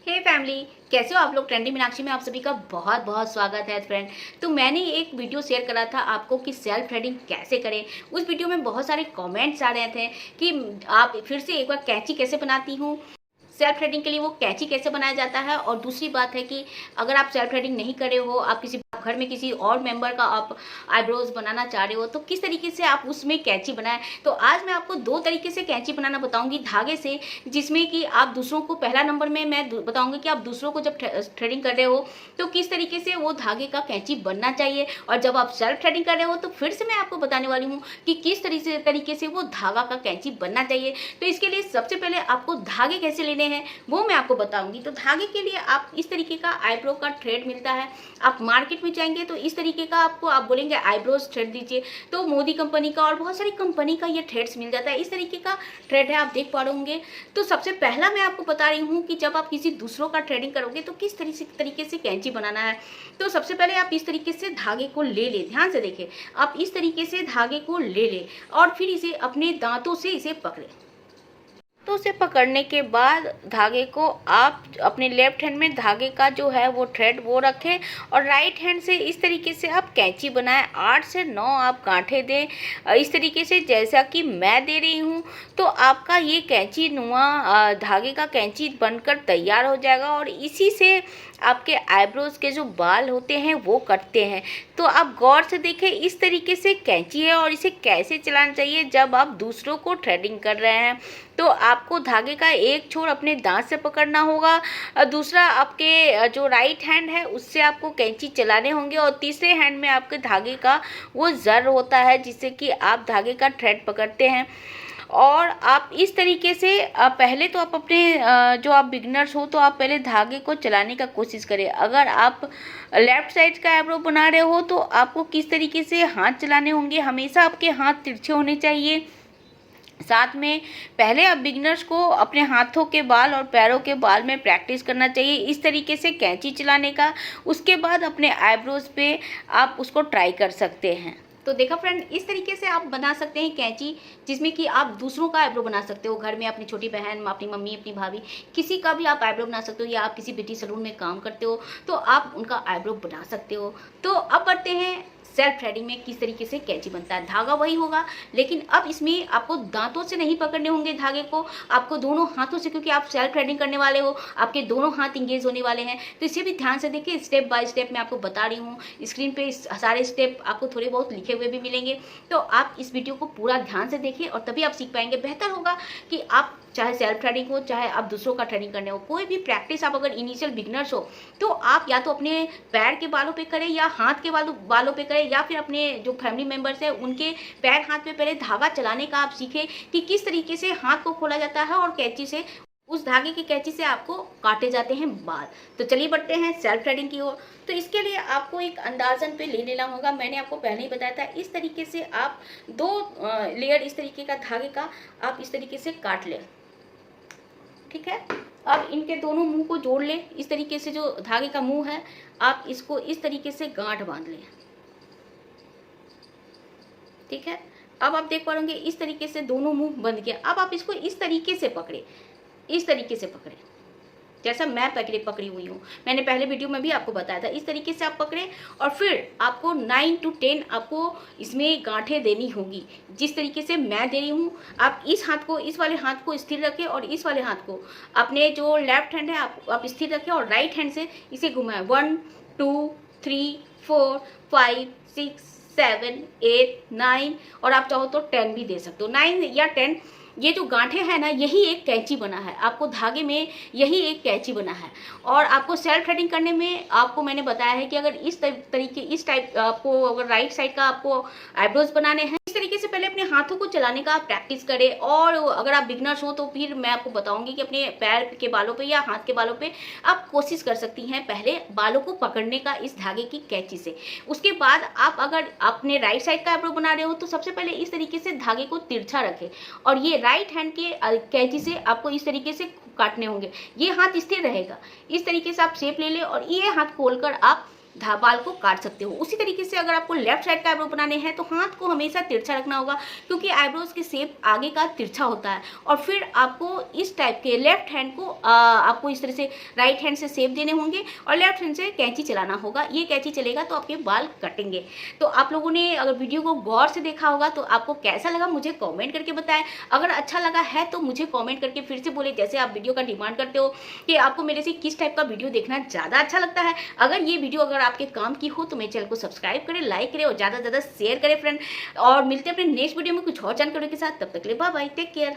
हे family, कैसे हो आप लोग। ट्रेंडी मीनाक्षी में आप सभी का बहुत बहुत स्वागत है फ्रेंड। तो मैंने एक वीडियो शेयर करा था आपको कि सेल्फ थ्रेडिंग कैसे करें। उस वीडियो में बहुत सारे कमेंट्स आ रहे थे कि आप फिर से एक बार कैंची कैसे बनाती हूँ, सेल्फ थ्रेडिंग के लिए वो कैंची कैसे बनाया जाता है। और दूसरी बात है कि अगर आप सेल्फ थ्रेडिंग नहीं करे हो, आप किसी घर में किसी और मेंबर का आप आईब्रोज बनाना चाह रहे हो, तो किस तरीके से आप उसमें कैंची बनाएं। तो आज मैं आपको दो तरीके से कैंची बनाना बताऊंगी धागे से, जिसमें कि आप दूसरों को, पहला नंबर में मैं बताऊंगी कि आप दूसरों को जब थ्रेडिंग कर रहे हो तो किस तरीके से वो धागे का कैंची बनना चाहिए, और जब आप सेल्फ थ्रेडिंग कर रहे हो तो फिर से मैं आपको बताने वाली हूँ कि किस तरीके से वो धागा का कैंची बनना चाहिए। तो इसके लिए सबसे पहले आपको धागे कैसे लेने हैं वो मैं आपको बताऊंगी। तो धागे के लिए आप इस तरीके का आईब्रो का थ्रेड मिलता है। आप मार्केट में जाएंगे तो इस तरीके का आपको, आप बोलेंगे आईब्रोज थ्रेड दीजिए, तो मोदी कंपनी का और बहुत सारी कंपनी का ये थ्रेड्स मिल जाता है। इस तरीके का थ्रेड है, आप देख पा रहे होंगे। तो सबसे पहला मैं आपको बता रही हूँ कि जब आप किसी दूसरों का थ्रेडिंग करोगे तो किस तरीके से कैंची बनाना है। तो सबसे पहले आप इस तरीके से धागे को ले लें, ध्यान से देखें। आप इस तरीके से धागे को ले लें और फिर इसे अपने दांतों से इसे पकड़ें। तो उसे पकड़ने के बाद धागे को आप अपने लेफ्ट हैंड में धागे का जो है वो थ्रेड वो रखें और राइट हैंड से इस तरीके से आप कैंची बनाएं। 8 से 9 आप गांठें दें इस तरीके से जैसा कि मैं दे रही हूँ। तो आपका ये कैंची नुमा धागे का कैंची बनकर तैयार हो जाएगा और इसी से आपके आईब्रोज के जो बाल होते हैं वो कटते हैं। तो आप गौर से देखें, इस तरीके से कैंची है और इसे कैसे चलाना चाहिए जब आप दूसरों को थ्रेडिंग कर रहे हैं। तो आपको धागे का एक छोर अपने दांत से पकड़ना होगा, दूसरा आपके जो राइट हैंड है उससे आपको कैंची चलाने होंगे और तीसरे हैंड में आपके धागे का वो जर होता है जिससे कि आप धागे का थ्रेड पकड़ते हैं। और आप इस तरीके से पहले तो आप अपने जो आप बिगनर्स हो तो आप पहले धागे को चलाने का कोशिश करें। अगर आप लेफ्ट साइड का आईब्रो बना रहे हो तो आपको किस तरीके से हाथ चलाने होंगे, हमेशा आपके हाथ तिरछे होने चाहिए। साथ में पहले आप बिगनर्स को अपने हाथों के बाल और पैरों के बाल में प्रैक्टिस करना चाहिए इस तरीके से कैंची चलाने का। उसके बाद अपने आईब्रोज पे आप उसको ट्राई कर सकते हैं। तो देखा फ्रेंड, इस तरीके से आप बना सकते हैं कैंची, जिसमें कि आप दूसरों का आईब्रो बना सकते हो। घर में अपनी छोटी बहन, अपनी मम्मी, अपनी भाभी, किसी का भी आप आईब्रो बना सकते हो, या आप किसी ब्यूटी सैलून में काम करते हो तो आप उनका आईब्रो बना सकते हो। तो अब बढ़ते हैं सेल्फ थ्रेडिंग में किस तरीके से कैंची बनता है। धागा वही होगा, लेकिन अब इसमें आपको दांतों से नहीं पकड़ने होंगे धागे को, आपको दोनों हाथों से, क्योंकि आप सेल्फ थ्रेडिंग करने वाले हो, आपके दोनों हाथ इंगेज होने वाले हैं। तो इसे भी ध्यान से देखिए, स्टेप बाय स्टेप मैं आपको बता रही हूँ। स्क्रीन पे सारे स्टेप आपको थोड़े बहुत लिखे हुए भी मिलेंगे, तो आप इस वीडियो को पूरा ध्यान से देखिए और तभी आप सीख पाएंगे। बेहतर होगा कि आप चाहे सेल्फ थ्रेडिंग हो, चाहे आप दूसरों का थ्रेडिंग करने हो, कोई भी प्रैक्टिस आप अगर इनिशियल बिगनर्स हो तो आप या तो अपने पैर के बालों पे करें या हाथ के बालों पे करें, या फिर अपने जो फैमिली मेंबर्स हैं उनके पैर हाथ पे पहले धागा चलाने का आप सीखें कि किस तरीके से हाथ को खोला जाता है और कैंची से, उस धागे की कैंची से आपको काटे जाते हैं बाल। तो चलिए बढ़ते हैं सेल्फ थ्रेडिंग की ओर। तो इसके लिए आपको एक अंदाजन पे ले लेना होगा। मैंने आपको पहले ही बताया था, इस तरीके से आप 2 लेयर इस तरीके का धागे का आप इस तरीके से काट लें, ठीक है। अब इनके दोनों मुंह को जोड़ लें। इस तरीके से जो धागे का मुंह है आप इसको इस तरीके से गांठ बांध लें, ठीक है। अब आप देख पाओगे इस तरीके से दोनों मुंह बंद किया। अब आप इसको इस तरीके से पकड़े, इस तरीके से पकड़े जैसा मैं पकड़ी हुई हूँ। मैंने पहले वीडियो में भी आपको बताया था। इस तरीके से आप पकड़े और फिर आपको 9 to 10 आपको इसमें गांठें देनी होगी जिस तरीके से मैं दे रही हूँ। आप इस हाथ को, इस वाले हाथ को स्थिर रखें और इस वाले हाथ को, अपने जो लेफ्ट हैंड है आप स्थिर रखें और राइट हैंड से इसे घुमाएं। 1 2 3 4 5 6 7 8 9 और आप चाहो तो 10 भी दे सकते हो, 9 या 10। ये जो गांठें हैं ना, यही एक कैंची बना है। आपको धागे में यही एक कैंची बना है। और आपको सेल्फ थ्रेडिंग करने में आपको मैंने बताया है कि अगर इस टाइप आपको अगर राइट साइड का आपको आईब्रोज बनाने हैं, इस तरीके से पहले अपने हाथों को चलाने का आप प्रैक्टिस करें। और अगर आप बिगनर्स हो तो फिर मैं आपको बताऊंगी कि अपने पैर के बालों पे या हाथ के बालों पे आप कोशिश कर सकती हैं पहले बालों को पकड़ने का इस धागे की कैंची से। उसके बाद आप अगर अपने राइट साइड का आईब्रो बना रहे हो तो सबसे पहले इस तरीके से धागे को तिरछा रखें और ये राइट हैंड के कैंची से आपको इस तरीके से काटने होंगे। ये हाथ स्थिर रहेगा, इस तरीके से आप शेप ले ले और ये हाथ खोलकर आप बाल को काट सकते हो। उसी तरीके से अगर आपको लेफ्ट साइड का आईब्रो बनाने हैं तो हाथ को हमेशा तिरछा रखना होगा, क्योंकि आईब्रोज की शेप आगे का तिरछा होता है। और फिर आपको इस टाइप के लेफ्ट हैंड को आपको इस तरह से राइट हैंड से शेप देने होंगे और लेफ्ट हैंड से कैंची चलाना होगा। ये कैंची चलेगा तो आपके बाल कटेंगे। तो आप लोगों ने अगर वीडियो को गौर से देखा होगा तो आपको कैसा लगा मुझे कमेंट करके बताएं। अगर अच्छा लगा है तो मुझे कमेंट करके फिर से बोले, जैसे आप वीडियो का डिमांड करते हो कि आपको मेरे से किस टाइप का वीडियो देखना ज़्यादा अच्छा लगता है। अगर ये वीडियो अगर आपके काम की हो तो मेरे चैनल को सब्सक्राइब करें, लाइक करें और ज़्यादा से ज़्यादा शेयर करें फ्रेंड। और मिलते हैं अपने नेक्स्ट वीडियो में कुछ और जानकारी के साथ। तब तक के लिए बाय बाय, टेक केयर।